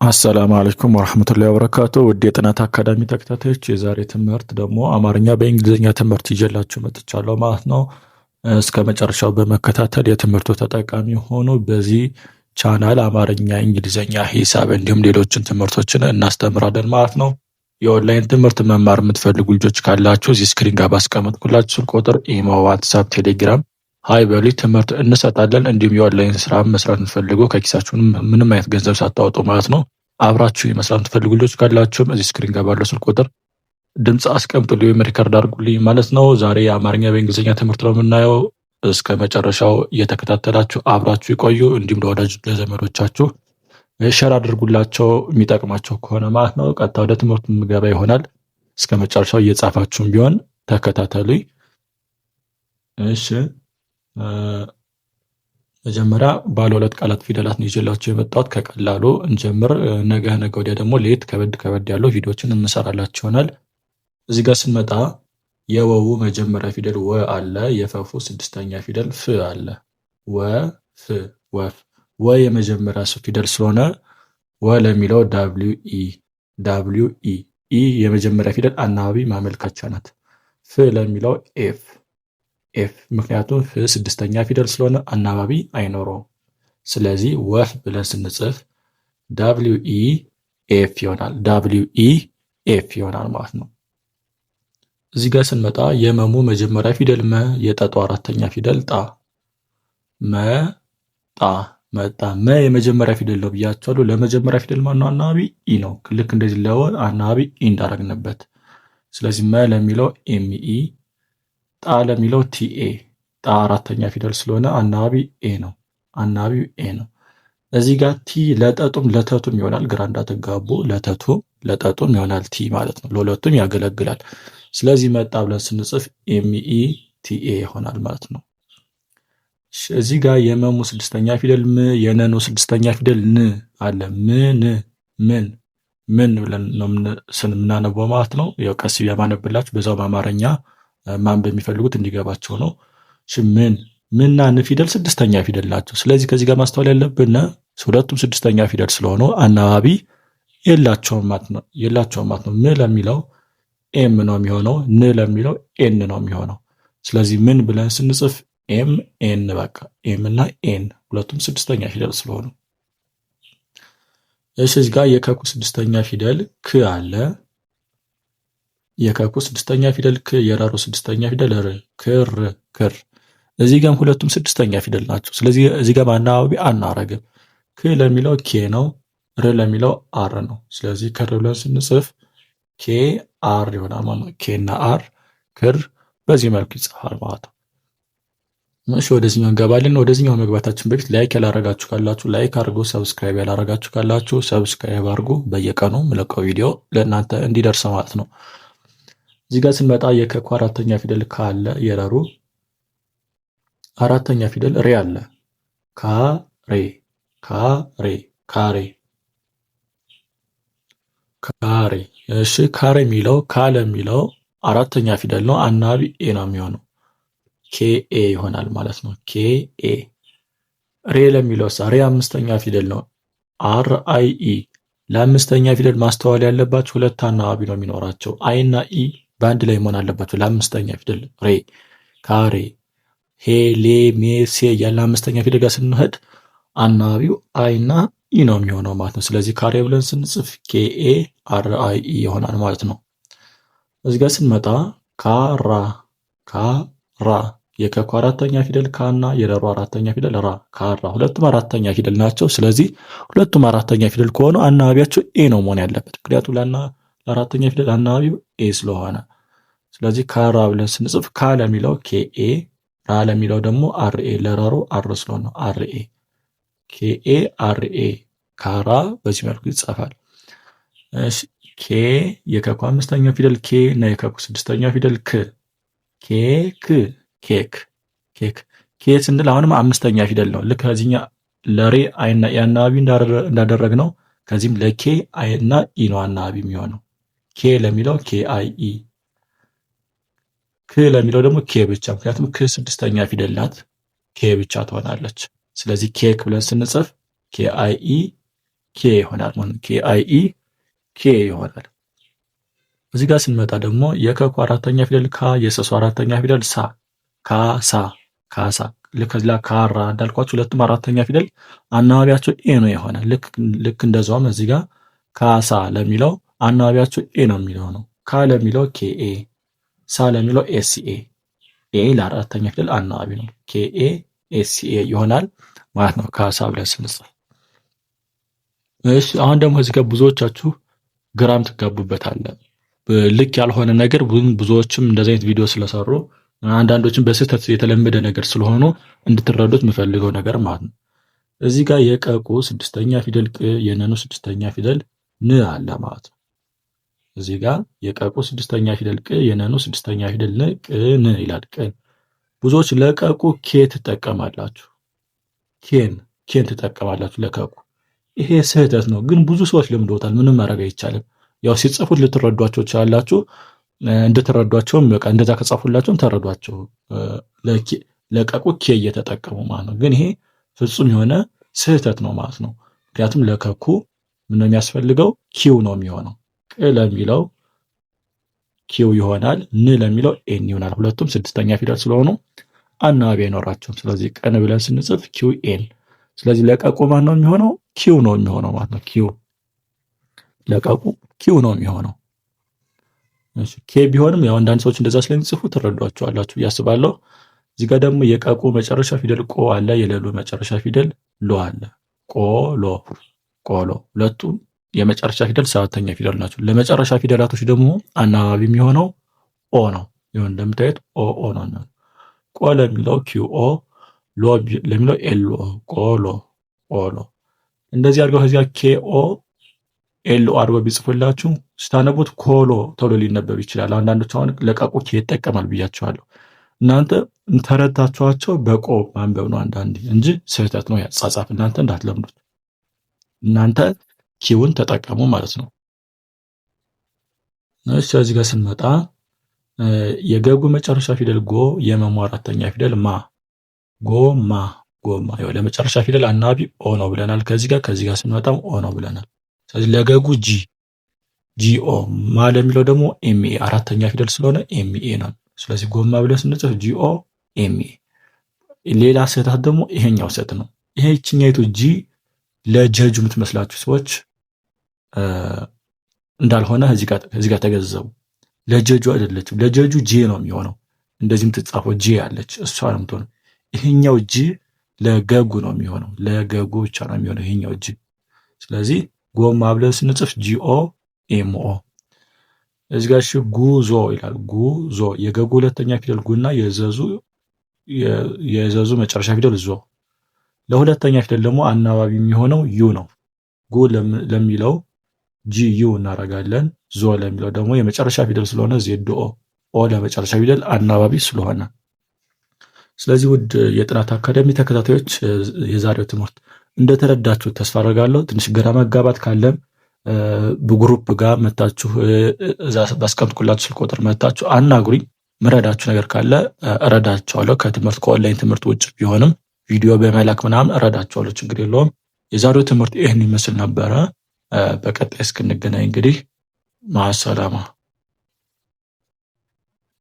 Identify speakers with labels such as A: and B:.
A: አሰላሙ አለይኩም ወራህመቱላሂ ወበረካቱ። ውድ የጥናት አካዳሚ ተከታታዮች የዛሬ ትምህርት ደግሞ አማርኛ በእንግሊዝኛ ትምህርት ይዤላችሁ መጥቻለሁ ማለት ነው። እስከ መጨረሻው በመከታተል የትምህርቱ ተጠቃሚ ሆኑ። በዚህ ቻናል አማርኛ፣ እንግሊዝኛ፣ ሂሳብ እንዲሁም ሌሎችን ትምህርቶችን እናስተምራለን ማለት ነው። የኦንላይን ትምህርት መማር የምትፈልጉ ልጆች ካላችሁ እዚህ ስክሪን ጋር ባስቀመጥኩላችሁ ስልክ ቁጥር ኢሞ፣ ዋትሳፕ፣ ቴሌግራም ሀይ በሉ ትምህርት እንሰጣለን። እንዲሁም የኦንላይን ስራ መስራት የምትፈልጉ ከኪሳችሁ ምንም አይነት ገንዘብ ሳታወጡ ማለት ነው አብራችሁ የመስራት የምትፈልጉ ልጆች ካላችሁም እዚህ ስክሪን ጋር ባለው ስልክ ቁጥር ድምፅ አስቀምጡልኝ ወይም ሪከርድ አድርጉልኝ ማለት ነው። ዛሬ የአማርኛ በእንግሊዝኛ ትምህርት ነው የምናየው። እስከ መጨረሻው እየተከታተላችሁ አብራችሁ ይቆዩ። እንዲሁም ለወዳጅ ለዘመዶቻችሁ ሸር አድርጉላቸው የሚጠቅማቸው ከሆነ ማለት ነው። ቀጥታ ወደ ትምህርቱ ምገባ ይሆናል። እስከ መጨረሻው እየጻፋችሁም ቢሆን ተከታተሉኝ። እሺ መጀመሪያ ባለ ሁለት ቃላት ፊደላት ነው ይዤላችሁ የመጣሁት። ከቀላሉ እንጀምር። ነገ ወዲያ ደግሞ ሌት ከበድ ያሉ ቪዲዮዎችን እንሰራላችሁ ይሆናል። እዚህ ጋር ስንመጣ የወው መጀመሪያ ፊደል ወ አለ። የፈፉ ስድስተኛ ፊደል ፍ አለ። ወ ፍ ወፍ። ወ የመጀመሪያ ፊደል ስለሆነ ወ ለሚለው ዳብሊው ኢ የመጀመሪያ ፊደል አናባቢ ማመልከቻ ናት። ፍ ለሚለው ኤፍ ምክንያቱም ፍ ስድስተኛ ፊደል ስለሆነ አናባቢ አይኖረውም። ስለዚህ ወፍ ብለን ስንጽፍ ዳብሊው ኢ ኤፍ ይሆናል ማለት ነው። እዚህ ጋር ስንመጣ የመሙ መጀመሪያ ፊደል መ፣ የጠጡ አራተኛ ፊደል ጣ። መጣ መ የመጀመሪያ ፊደል ነው ብያቸዋለሁ። ለመጀመሪያ ፊደል ማነው አናባቢ ኢ ነው። ልክ እንደዚህ ለወ አናባቢ ኢ እንዳረግንበት። ስለዚህ መ ለሚለው ኤምኢ፣ ጣ ለሚለው ቲኤ። ጣ አራተኛ ፊደል ስለሆነ አናባቢው ኤ ነው። እዚህ ጋር ቲ ለጠጡም ለተቱም ይሆናል። ግራ እንዳትጋቡ፣ ለጠጡም ይሆናል ቲ ማለት ነው። ለሁለቱም ያገለግላል። ስለዚህ መጣ ብለን ስንጽፍ ኤምኢ ቲኤ ይሆናል ማለት ነው። እዚህ ጋር የመሙ ስድስተኛ ፊደል ም፣ የነኑ ስድስተኛ ፊደል ን አለ። ምን ብለን ነው የምናነበው ማለት ነው። ያው ቀስ ያማነብላችሁ በዛው በአማርኛ ማን በሚፈልጉት እንዲገባቸው ነው። ምንና ን ፊደል ስድስተኛ ፊደል ናቸው። ስለዚህ ከዚህ ጋር ማስተዋል ያለብን ሁለቱም ስድስተኛ ፊደል ስለሆኑ አናባቢ የላቸውም ማለት ነው። ም ለሚለው ኤም ነው የሚሆነው፣ ን ለሚለው ኤን ነው የሚሆነው። ስለዚህ ምን ብለን ስንጽፍ ኤም በቃ ኤም እና ኤን ሁለቱም ስድስተኛ ፊደል ስለሆኑ። እዚህ ጋር የከኩ ስድስተኛ ፊደል ክ አለ። የከኩ ስድስተኛ ፊደል ክ፣ የረሩ ስድስተኛ ፊደል ር፣ ክር። እዚህ ጋርም ሁለቱም ስድስተኛ ፊደል ናቸው። ስለዚህ እዚህ ጋር አናባቢ አናረግም። ክ ለሚለው ኬ ነው፣ ር ለሚለው አር ነው። ስለዚህ ክር ብለን ስንጽፍ ኬ አር ይሆናል ማለት ነው። ኬ እና አር ክር በዚህ መልኩ ይጻፋል ማለት ነው። እሺ ወደዚህኛው እንገባለን። ወደዚህኛው መግባታችን በፊት ላይክ ያላረጋችሁ ካላችሁ ላይክ አድርጉ፣ ሰብስክራይብ ያላረጋችሁ ካላችሁ ሰብስክራይብ አድርጉ። በየቀኑ ምለቀው ቪዲዮ ለእናንተ እንዲደርስ ማለት ነው። እዚህ ጋር ስንመጣ የከኩ አራተኛ ፊደል ካ አለ። የረሩ አራተኛ ፊደል ሬ አለ። ካሬ። እሺ ካሬ የሚለው ካለ የሚለው አራተኛ ፊደል ነው። አናባቢ ኤ ነው የሚሆነው። ኬኤ ይሆናል ማለት ነው። ኬኤ። ሬ ለሚለው ሬ አምስተኛ ፊደል ነው። አር አይ ኢ። ለአምስተኛ ፊደል ማስተዋል ያለባቸው ሁለት አናባቢ ነው የሚኖራቸው። አይ እና ኢ በአንድ ላይ መሆን አለባቸው። ለአምስተኛ ፊደል ሬ፣ ካሬ፣ ሄ፣ ሌ፣ ሜ፣ ሴ ያለ አምስተኛ ፊደል ጋር ስንሄድ አናባቢው አይ እና ኢ ነው የሚሆነው ማለት ነው። ስለዚህ ካሬ ብለን ስንጽፍ ኬኤ አር አይ ኢ ይሆናል ማለት ነው። እዚህ ጋር ስንመጣ ካራ የከኩ አራተኛ ፊደል ካና የረሩ አራተኛ ፊደል ራ፣ ካራ። ሁለቱም አራተኛ ፊደል ናቸው። ስለዚህ ሁለቱም አራተኛ ፊደል ከሆኑ አናባቢያቸው ኤ ነው መሆን ያለበት። ምክንያቱም ለአራተኛ ፊደል አናባቢው ኤ ስለሆነ። ስለዚህ ካራ ብለን ስንጽፍ ካ ለሚለው ኬኤ፣ ራ ለሚለው ደግሞ አርኤ፣ ለረሩ አር ስለሆነ አርኤ፣ ኬኤ አርኤ፣ ካራ በዚህ መልኩ ይጻፋል። ኬ የከኩ አምስተኛ ፊደል ኬ እና የከኩ ስድስተኛ ፊደል ክ፣ ኬክ ስንል አሁንም አምስተኛ ፊደል ነው። ልክ ከዚህኛ ለሬ አይና የአናባቢ እንዳደረግ ነው። ከዚህም ለኬ አይና ኢ ነው አናባቢ የሚሆነው። ኬ ለሚለው ኬ አይ ኢ፣ ክ ለሚለው ደግሞ ኬ ብቻ። ምክንያቱም ክ ስድስተኛ ፊደል ናት፣ ኬ ብቻ ትሆናለች። ስለዚህ ኬክ ብለን ስንጽፍ ኬ አይ ኢ ኬ ይሆናል ማለት ነው። KIE ኬ ይሆናል። እዚህ ጋር ስንመጣ ደግሞ የከኩ አራተኛ ፊደል ካ፣ የሰሱ አራተኛ ፊደል ሳ፣ ካሳ ካሳ። ከዚያ ካራ እንዳልኳችሁ ሁለቱም አራተኛ ፊደል አናባቢያቸው ኤ ነው ይሆናል። ልክ እንደዛውም እዚህ ጋር ካሳ ለሚለው አናባቢያቸው ኤ ነው የሚለው ነው። ካ ለሚለው KA፣ ሳ ለሚለው SCA። ኤ ለአራተኛ ፊደል አናባቢ ነው። KA SCA ይሆናል ማለት ነው ካሳ ብለን ስንጽፍ። እሺ አሁን ደግሞ እዚህ ጋር ብዙዎቻችሁ ግራም ትጋቡበታለ። ልክ ያልሆነ ነገር ብዙዎችም እንደዚህ አይነት ቪዲዮ ስለሰሩ አንዳንዶችም በስህተት የተለመደ ነገር ስለሆኑ እንድትረዱት የምፈልገው ነገር ማለት ነው። እዚህ ጋር የቀቁ ስድስተኛ ፊደል ቅ፣ የነኑ ስድስተኛ ፊደል ን አለ ማለት ነው። እዚህ ጋር የቀቁ ስድስተኛ ፊደል ቅ፣ የነኑ ስድስተኛ ፊደል ን፣ ቅ ን ይላል። ቅን ብዙዎች ለቀቁ ኬ ትጠቀማላችሁ። ኬን ትጠቀማላችሁ ለቀቁ። ይሄ ስህተት ነው፣ ግን ብዙ ሰዎች ለምደውታል። ምንም ማድረግ አይቻልም። ያው ሲጽፉት ልትረዷቸው ትችላላችሁ። እንድትረዷቸውም በቃ እንደዛ ከጻፉላችሁም ተረዷቸው። ለቀቁ ኬ እየተጠቀሙ ማለት ነው። ግን ይሄ ፍጹም የሆነ ስህተት ነው ማለት ነው። ምክንያቱም ለከኩ ምን ነው የሚያስፈልገው? ኪው ነው የሚሆነው። ቅ ለሚለው ኪው ይሆናል። ን ለሚለው ኤን ይሆናል። ሁለቱም ስድስተኛ ፊደል ስለሆኑ አናባቢ አይኖራቸውም። ስለዚህ ቀን ብለን ስንጽፍ ኪው ኤን። ስለዚህ ለቀቁ ማን ነው የሚሆነው? ኪው ነው የሚሆነው ማለት ነው። ኪው ለቀቁ ኪው ነው የሚሆነው። እሺ ኬ ቢሆንም ያው አንዳንድ ሰዎች እንደዛ ስለሚጽፉ ትረዷቸዋላችሁ ያስባለሁ። እዚህ ጋር ደግሞ የቀቁ መጨረሻ ፊደል ቆ አለ፣ የለሉ መጨረሻ ፊደል ሎ አለ። ቆሎ ሁለቱም የመጨረሻ ፊደል ሰባተኛ ፊደል ናቸው። ለመጨረሻ ፊደላቶች ደግሞ አናባቢ የሚሆነው ኦ ነው። ይሁን እንደምታዩት ኦ ነው የሚሆነው። ቆ ለሚለው ኪው ኦ፣ ሎ ለሚለው ኤል ኦ፣ ቆሎ። እንደዚህ አድርገው ከዚያ ኬ ኦ ኤል ኦ አድርገው ቢጽፉላችሁ ስታነቡት ኮሎ ተብሎ ሊነበብ ይችላል። አንዳንዶች አሁን ለቀቁ ኬ ይጠቀማል ብያቸዋለሁ። እናንተ ተረታችኋቸው በቆ ማንበብ ነው አንዳንዴ እንጂ ስህተት ነው ያጻጻፍ። እናንተ እንዳትለምዱት። እናንተ ኪውን ተጠቀሙ ማለት ነው። እሺ እዚህ ጋር ስንመጣ የገጉ መጨረሻ ፊደል ጎ፣ የመሙ አራተኛ ፊደል ማ፣ ጎማ። ያው ለመጨረሻ ፊደል አናባቢ ኦ ነው ብለናል። ከዚህ ጋር ስንመጣም ኦ ነው ብለናል። ስለዚህ ለገጉ ጂኦ፣ ማ ለሚለው ደግሞ ኤምኤ አራተኛ ፊደል ስለሆነ ኤምኤ ነው። ስለዚህ ጎማ ብለን ስንጽፍ ጂኦ ኤምኤ። ሌላ ስህተት ደግሞ ይሄኛው ስህተት ነው። ይሄ ይችኛይቱ ጂ ለጀጁ የምትመስላችሁ ሰዎች እንዳልሆነ እዚህ ጋር ተገንዘቡ። ለጀጁ አይደለችም። ለጀጁ ጄ ነው የሚሆነው። እንደዚህ የምትጻፈው ጄ ያለች እሷ ነው የምትሆነው። ይሄኛው ጂ ለገጉ ነው የሚሆነው። ለገጉ ብቻ ነው የሚሆነው ይሄኛው ጂ። ስለዚህ ጎማ ብለን ስንጽፍ ጂኦ ኤምኦ። እዚህ ጋር ጉዞ ይላል። ጉዞ የገጉ ሁለተኛ ፊደል ጉና የዘዙ መጨረሻ ፊደል ዞ። ለሁለተኛ ፊደል ደግሞ አናባቢ የሚሆነው ዩ ነው። ጉ ለሚለው ጂ ዩ እናደርጋለን። ዞ ለሚለው ደግሞ የመጨረሻ ፊደል ስለሆነ ዜድ ኦ ለመጨረሻ ፊደል አናባቢ ስለሆነ። ስለዚህ ውድ የጥናት አካዳሚ ተከታታዮች የዛሬው ትምህርት እንደተረዳችሁ ተስፋ አደርጋለሁ። ትንሽ ግራ መጋባት ካለም በግሩፕ ጋር መታችሁ እዛ ባስቀምጥኩላችሁ ስልክ ቁጥር መታችሁ አናግሩኝ። ምረዳችሁ ነገር ካለ እረዳችኋለሁ። ከኦንላይን ትምህርት ውጭ ቢሆንም ቪዲዮ በመላክ ምናምን እረዳችኋለሁ። ችግር የለውም። የዛሬው ትምህርት ይህን ይመስል ነበረ። በቀጣይ እስክንገናኝ እንግዲህ ማሰላማ